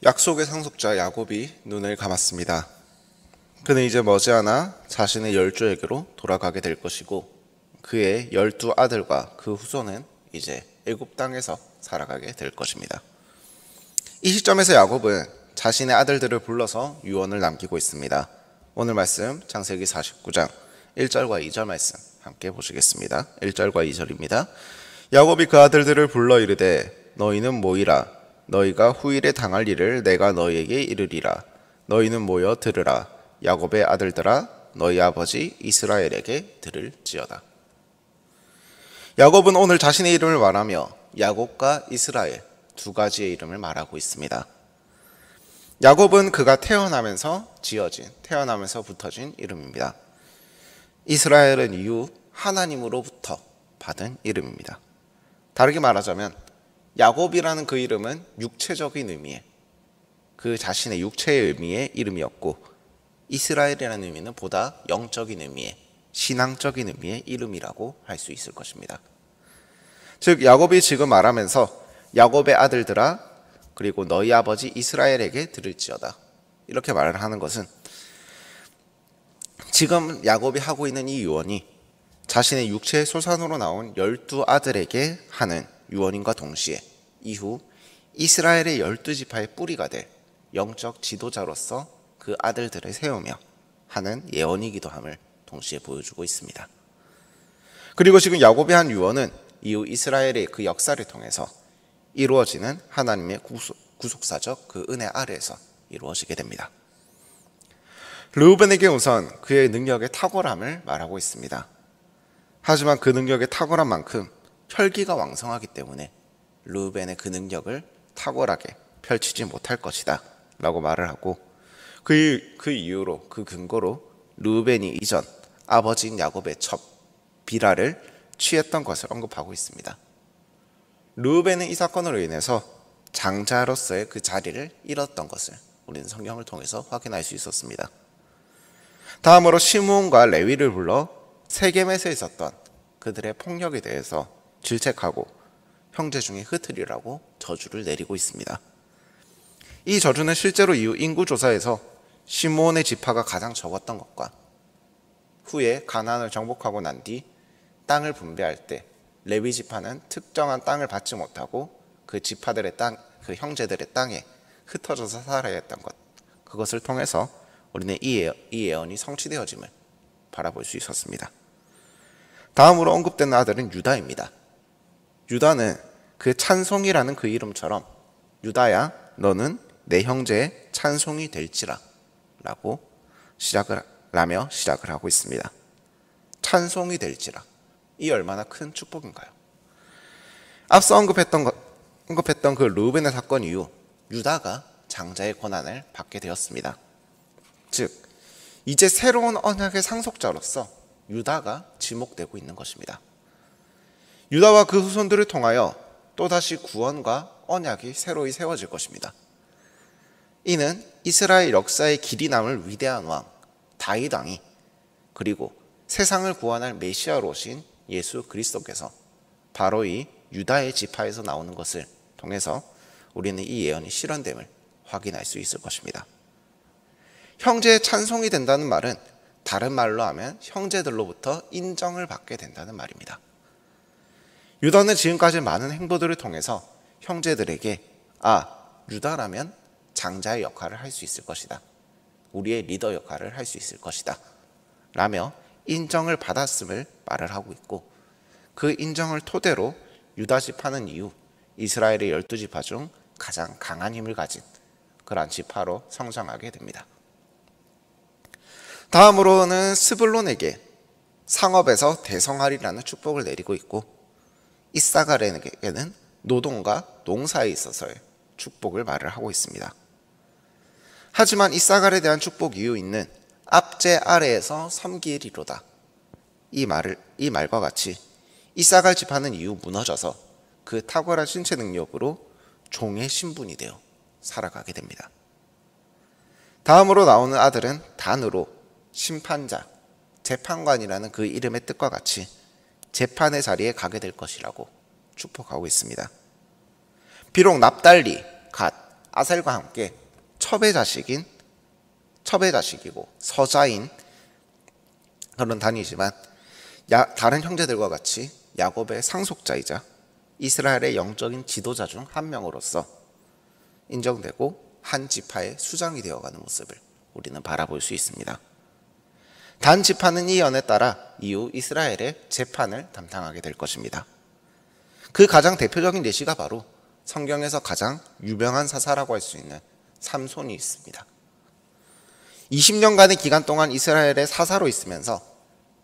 약속의 상속자 야곱이 눈을 감았습니다. 그는 이제 머지않아 자신의 10조에게로 돌아가게 될 것이고 그의 12아들과 그 후손은 이제 애굽 땅에서 살아가게 될 것입니다. 이 시점에서 야곱은 자신의 아들들을 불러서 유언을 남기고 있습니다. 오늘 말씀 창세기 49장 1절과 2절 말씀 함께 보시겠습니다. 1절과 2절입니다. 야곱이 그 아들들을 불러 이르되 너희는 모이라. 너희가 후일에 당할 일을 내가 너희에게 이르리라. 너희는 모여 들으라. 야곱의 아들들아 너희 아버지 이스라엘에게 들을지어다. 야곱은 오늘 자신의 이름을 말하며 야곱과 이스라엘 두 가지의 이름을 말하고 있습니다. 야곱은 그가 태어나면서 붙어진 이름입니다. 이스라엘은 이후 하나님으로부터 받은 이름입니다. 다르게 말하자면 야곱이라는 그 이름은 육체적인 의미의 그 자신의 육체의 의미의 이름이었고 이스라엘이라는 의미는 보다 영적인 의미의 신앙적인 의미의 이름이라고 할 수 있을 것입니다. 즉 야곱이 지금 말하면서 야곱의 아들들아 그리고 너희 아버지 이스라엘에게 들을지어다 이렇게 말을 하는 것은 지금 야곱이 하고 있는 이 유언이 자신의 육체의 소산으로 나온 12아들에게 하는 유언인과 동시에 이후 이스라엘의 12지파의 뿌리가 될 영적 지도자로서 그 아들들을 세우며 하는 예언이기도 함을 동시에 보여주고 있습니다. 그리고 지금 야곱이 한 유언은 이후 이스라엘의 그 역사를 통해서 이루어지는 하나님의 구속사적 그 은혜 아래에서 이루어지게 됩니다. 르우벤에게 우선 그의 능력의 탁월함을 말하고 있습니다. 하지만 그 능력의 탁월한 만큼 혈기가 왕성하기 때문에 르우벤의 그 능력을 탁월하게 펼치지 못할 것이다 라고 말을 하고 그 이유로 그 근거로 르우벤이 이전 아버지인 야곱의 첩 비라를 취했던 것을 언급하고 있습니다. 르우벤은 이 사건으로 인해서 장자로서의 그 자리를 잃었던 것을 우리는 성경을 통해서 확인할 수 있었습니다. 다음으로 시므온과 레위를 불러 세겜에서 있었던 그들의 폭력에 대해서 질책하고 형제 중에 흩으리라고 저주를 내리고 있습니다. 이 저주는 실제로 이후 인구조사에서 시므온의 지파가 가장 적었던 것과 후에 가나안을 정복하고 난 뒤 땅을 분배할 때 레위 지파는 특정한 땅을 받지 못하고 그 지파들의 땅, 그 형제들의 땅에 흩어져서 살아야 했던 것, 그것을 통해서 우리는 이 예언이 성취되어짐을 바라볼 수 있었습니다. 다음으로 언급되는 아들은 유다입니다. 유다는 그 찬송이라는 그 이름처럼 유다야 너는 내 형제의 찬송이 될지라 라고 시작을 하고 있습니다. 찬송이 될지라, 이 얼마나 큰 축복인가요? 앞서 언급했던 그 르우벤의 사건 이후 유다가 장자의 권한을 받게 되었습니다. 즉 이제 새로운 언약의 상속자로서 유다가 지목되고 있는 것입니다. 유다와 그 후손들을 통하여 또다시 구원과 언약이 새로이 세워질 것입니다. 이는 이스라엘 역사의 길이 남을 위대한 왕 다윗 왕이 그리고 세상을 구원할 메시아로 오신 예수 그리스도께서 바로 이 유다의 지파에서 나오는 것을 통해서 우리는 이 예언이 실현됨을 확인할 수 있을 것입니다. 형제의 찬송이 된다는 말은 다른 말로 하면 형제들로부터 인정을 받게 된다는 말입니다. 유다는 지금까지 많은 행보들을 통해서 형제들에게 유다라면 장자의 역할을 할 수 있을 것이다. 우리의 리더 역할을 할 수 있을 것이다. 라며 인정을 받았음을 말을 하고 있고 그 인정을 토대로 유다 지파는 이후 이스라엘의 12지파 중 가장 강한 힘을 가진 그러한 지파로 성장하게 됩니다. 다음으로는 스불론에게 상업에서 대성하리라는 축복을 내리고 있고 이사갈에게는 노동과 농사에 있어서의 축복을 말을 하고 있습니다. 하지만 이사갈에 대한 축복 이후 있는 압제 아래에서 섬기리로다 이 말과 같이 이사갈 지파는 이후 무너져서 그 탁월한 신체 능력으로 종의 신분이 되어 살아가게 됩니다. 다음으로 나오는 아들은 단으로 심판자, 재판관이라는 그 이름의 뜻과 같이 재판의 자리에 가게 될 것이라고 축복하고 있습니다. 비록 납달리, 갓, 아셀과 함께 첩의 자식이고 서자인 그런 단위지만 다른 형제들과 같이 야곱의 상속자이자 이스라엘의 영적인 지도자 중 한 명으로서 인정되고 한 지파의 수장이 되어가는 모습을 우리는 바라볼 수 있습니다. 단 지파는 이 연에 따라 이후 이스라엘의 재판을 담당하게 될 것입니다. 그 가장 대표적인 예시가 바로 성경에서 가장 유명한 사사라고 할 수 있는 삼손이 있습니다. 20년간의 기간 동안 이스라엘의 사사로 있으면서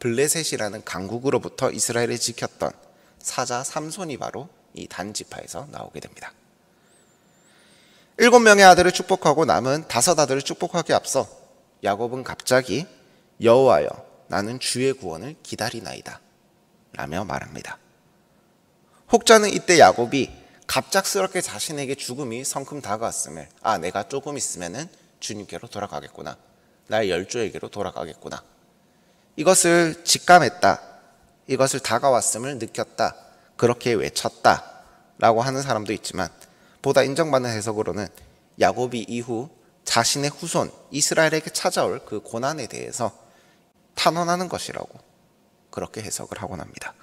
블레셋이라는 강국으로부터 이스라엘을 지켰던 사자 삼손이 바로 이 단 지파에서 나오게 됩니다. 7명의 아들을 축복하고 남은 5 아들을 축복하기에 앞서 야곱은 갑자기 여호와여 나는 주의 구원을 기다리나이다 라며 말합니다. 혹자는 이때 야곱이 갑작스럽게 자신에게 죽음이 성큼 다가왔음을 내가 조금 있으면 주님께로 돌아가겠구나, 나의 열조에게로 돌아가겠구나, 이것을 직감했다, 이것을 다가왔음을 느꼈다, 그렇게 외쳤다 라고 하는 사람도 있지만 보다 인정받는 해석으로는 야곱이 이후 자신의 후손 이스라엘에게 찾아올 그 고난에 대해서 탄원하는 것이라고 그렇게 해석을 하곤 합니다.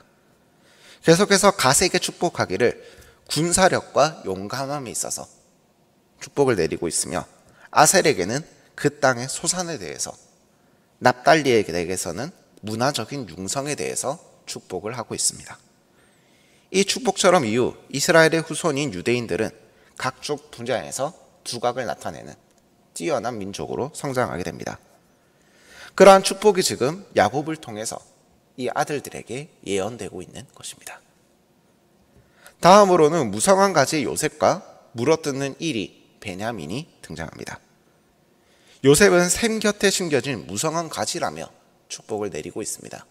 계속해서 갓에게 축복하기를 군사력과 용감함에 있어서 축복을 내리고 있으며 아셀에게는 그 땅의 소산에 대해서, 납달리에게서는 문화적인 융성에 대해서 축복을 하고 있습니다. 이 축복처럼 이후 이스라엘의 후손인 유대인들은 각종 분야에서 두각을 나타내는 뛰어난 민족으로 성장하게 됩니다. 그러한 축복이 지금 야곱을 통해서 이 아들들에게 예언되고 있는 것입니다. 다음으로는 무성한 가지의 요셉과 물어뜯는 이리 베냐민이 등장합니다. 요셉은 샘 곁에 심겨진 무성한 가지라며 축복을 내리고 있습니다.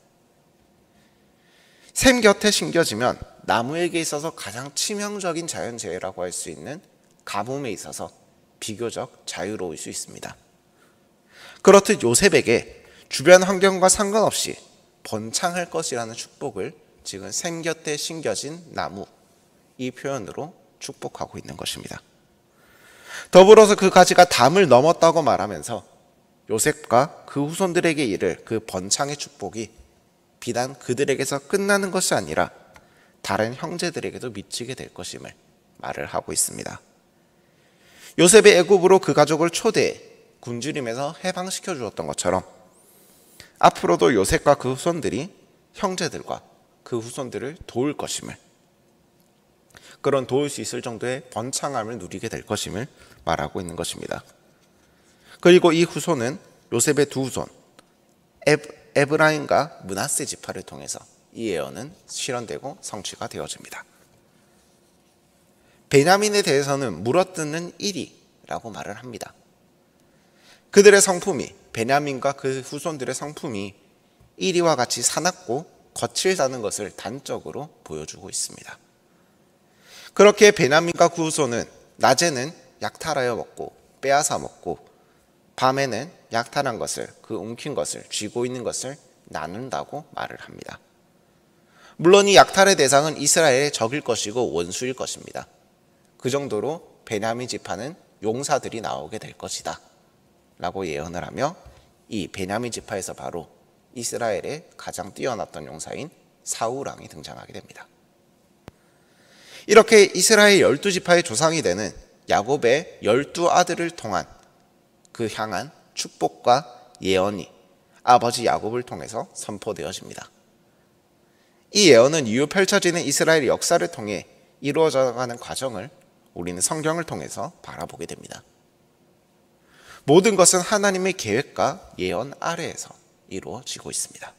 샘 곁에 심겨지면 나무에게 있어서 가장 치명적인 자연재해라고 할 수 있는 가뭄에 있어서 비교적 자유로울 수 있습니다. 그렇듯 요셉에게 주변 환경과 상관없이 번창할 것이라는 축복을 지금 샘 곁에 심겨진 나무, 이 표현으로 축복하고 있는 것입니다. 더불어서 그 가지가 담을 넘었다고 말하면서 요셉과 그 후손들에게 이를 그 번창의 축복이 비단 그들에게서 끝나는 것이 아니라 다른 형제들에게도 미치게 될 것임을 말을 하고 있습니다. 요셉의 애굽으로 그 가족을 초대해 굶주림에서 해방시켜 주었던 것처럼 앞으로도 요셉과 그 후손들이 형제들과 그 후손들을 도울 것임을, 그런 도울 수 있을 정도의 번창함을 누리게 될 것임을 말하고 있는 것입니다. 그리고 이 후손은 요셉의 두 후손 에브라임과 므낫세 지파를 통해서 이 예언은 실현되고 성취가 되어집니다. 베냐민에 대해서는 물어뜯는 이리라고 말을 합니다. 그들의 성품이, 베냐민과 그 후손들의 성품이 이리와 같이 사납고 거칠다는 것을 단적으로 보여주고 있습니다. 그렇게 베냐민과 그 후손은 낮에는 약탈하여 먹고 빼앗아 먹고 밤에는 약탈한 것을, 그 움킨 것을, 쥐고 있는 것을 나눈다고 말을 합니다. 물론 이 약탈의 대상은 이스라엘의 적일 것이고 원수일 것입니다. 그 정도로 베냐민 지파는 용사들이 나오게 될 것이다 라고 예언을 하며 이 베냐민 지파에서 바로 이스라엘의 가장 뛰어났던 용사인 사울 왕이 등장하게 됩니다. 이렇게 이스라엘 12지파의 조상이 되는 야곱의 12 아들을 통한 그 향한 축복과 예언이 아버지 야곱을 통해서 선포되어집니다. 이 예언은 이후 펼쳐지는 이스라엘 역사를 통해 이루어져가는 과정을 우리는 성경을 통해서 바라보게 됩니다. 모든 것은 하나님의 계획과 예언 아래에서 이루어지고 있습니다.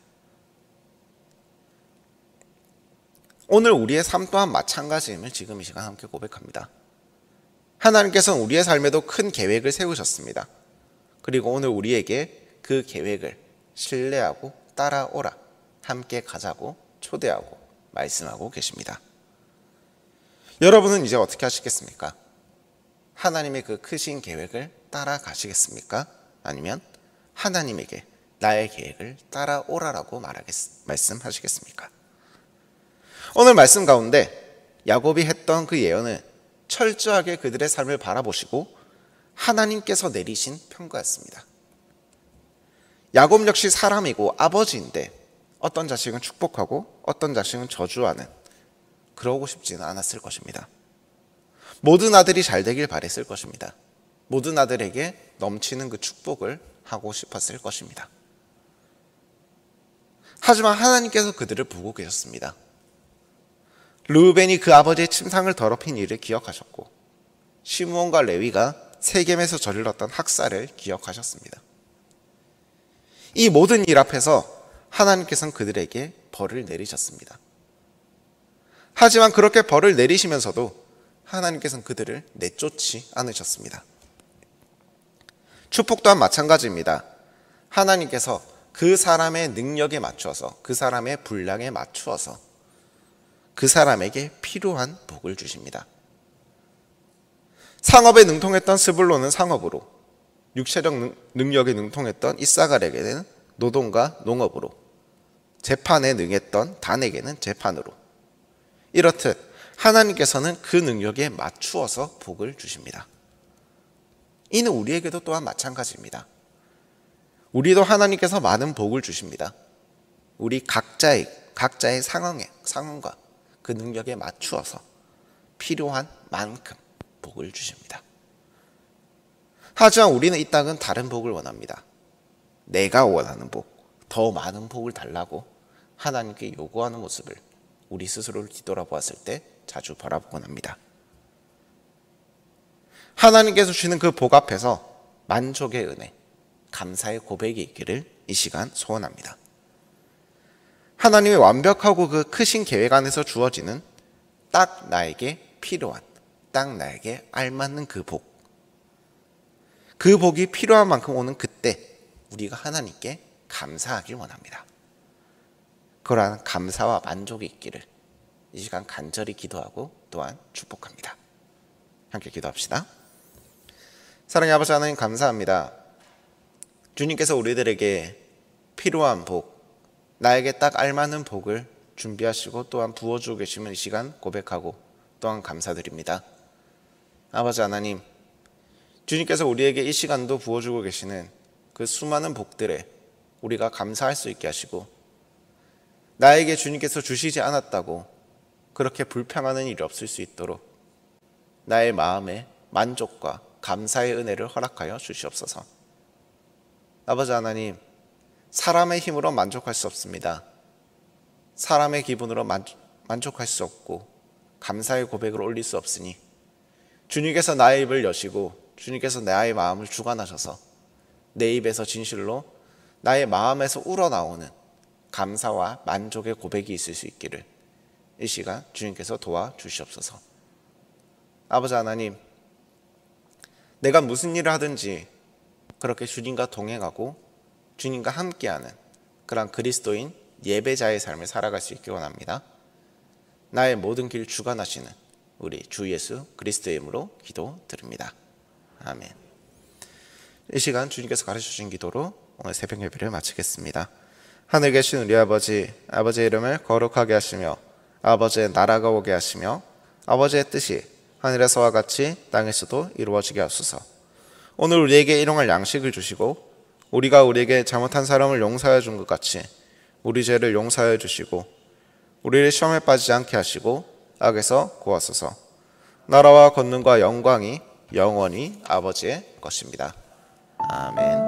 오늘 우리의 삶 또한 마찬가지임을 지금 이 시간 함께 고백합니다. 하나님께서는 우리의 삶에도 큰 계획을 세우셨습니다. 그리고 오늘 우리에게 그 계획을 신뢰하고 따라오라, 함께 가자고 초대하고 말씀하고 계십니다. 여러분은 이제 어떻게 하시겠습니까? 하나님의 그 크신 계획을 따라가시겠습니까? 아니면 하나님에게 나의 계획을 따라오라라고 말씀하시겠습니까? 오늘 말씀 가운데 야곱이 했던 그 예언은 철저하게 그들의 삶을 바라보시고 하나님께서 내리신 평가였습니다. 야곱 역시 사람이고 아버지인데 어떤 자식은 축복하고 어떤 자식은 저주하는, 그러고 싶지는 않았을 것입니다. 모든 아들이 잘 되길 바랬을 것입니다. 모든 아들에게 넘치는 그 축복을 하고 싶었을 것입니다. 하지만 하나님께서 그들을 보고 계셨습니다. 르우벤이 그 아버지의 침상을 더럽힌 일을 기억하셨고, 시므온과 레위가 세겜에서 저질렀던 학살을 기억하셨습니다. 이 모든 일 앞에서 하나님께서는 그들에게 벌을 내리셨습니다. 하지만 그렇게 벌을 내리시면서도 하나님께서는 그들을 내쫓지 않으셨습니다. 축복 또한 마찬가지입니다. 하나님께서 그 사람의 능력에 맞추어서, 그 사람의 분량에 맞추어서 그 사람에게 필요한 복을 주십니다. 상업에 능통했던 스불론은 상업으로, 육체적 능력에 능통했던 이사갈에게는 노동과 농업으로, 재판에 능했던 단에게는 재판으로, 이렇듯 하나님께서는 그 능력에 맞추어서 복을 주십니다. 이는 우리에게도 또한 마찬가지입니다. 우리도 하나님께서 많은 복을 주십니다. 우리 각자의 상황과 그 능력에 맞추어서 필요한 만큼 복을 주십니다. 하지만 우리는 이 땅은 다른 복을 원합니다. 내가 원하는 복, 더 많은 복을 달라고 하나님께 요구하는 모습을 우리 스스로를 뒤돌아보았을 때 자주 바라보곤 합니다. 하나님께서 주시는 그 복 앞에서 만족의 은혜, 감사의 고백이 있기를 이 시간 소원합니다. 하나님의 완벽하고 그 크신 계획 안에서 주어지는 딱 나에게 필요한, 딱 나에게 알맞는 그 복, 그 복이 필요한 만큼 오는 그때 우리가 하나님께 감사하길 원합니다. 그러한 감사와 만족이 있기를 이 시간 간절히 기도하고 또한 축복합니다. 함께 기도합시다. 사랑의 아버지 하나님, 감사합니다. 주님께서 우리들에게 필요한 복, 나에게 딱 알맞는 복을 준비하시고 또한 부어주고 계시면 이 시간 고백하고 또한 감사드립니다. 아버지 하나님, 주님께서 우리에게 이 시간도 부어주고 계시는 그 수많은 복들에 우리가 감사할 수 있게 하시고, 나에게 주님께서 주시지 않았다고 그렇게 불평하는 일이 없을 수 있도록 나의 마음에 만족과 감사의 은혜를 허락하여 주시옵소서. 아버지 하나님, 사람의 힘으로 만족할 수 없습니다. 사람의 기분으로 만족할 수 없고 감사의 고백을 올릴 수 없으니 주님께서 나의 입을 여시고 주님께서 나의 마음을 주관하셔서 내 입에서 진실로 나의 마음에서 우러나오는 감사와 만족의 고백이 있을 수 있기를 이 시간 주님께서 도와주시옵소서. 아버지 하나님, 내가 무슨 일을 하든지 그렇게 주님과 동행하고 주님과 함께하는 그런 그리스도인 예배자의 삶을 살아갈 수 있기 원합니다. 나의 모든 길 주관하시는 우리 주 예수 그리스도의 이름으로 기도드립니다. 아멘. 이 시간 주님께서 가르쳐주신 기도로 오늘 새벽 예배를 마치겠습니다. 하늘에 계신 우리 아버지, 아버지의 이름을 거룩하게 하시며 아버지의 나라가 오게 하시며 아버지의 뜻이 하늘에서와 같이 땅에서도 이루어지게 하소서. 오늘 우리에게 일용할 양식을 주시고 우리가 우리에게 잘못한 사람을 용서하여 준 것 같이 우리 죄를 용서하여 주시고 우리를 시험에 빠지지 않게 하시고 악에서 구하소서. 나라와 권능과 영광이 영원히 아버지의 것입니다. 아멘.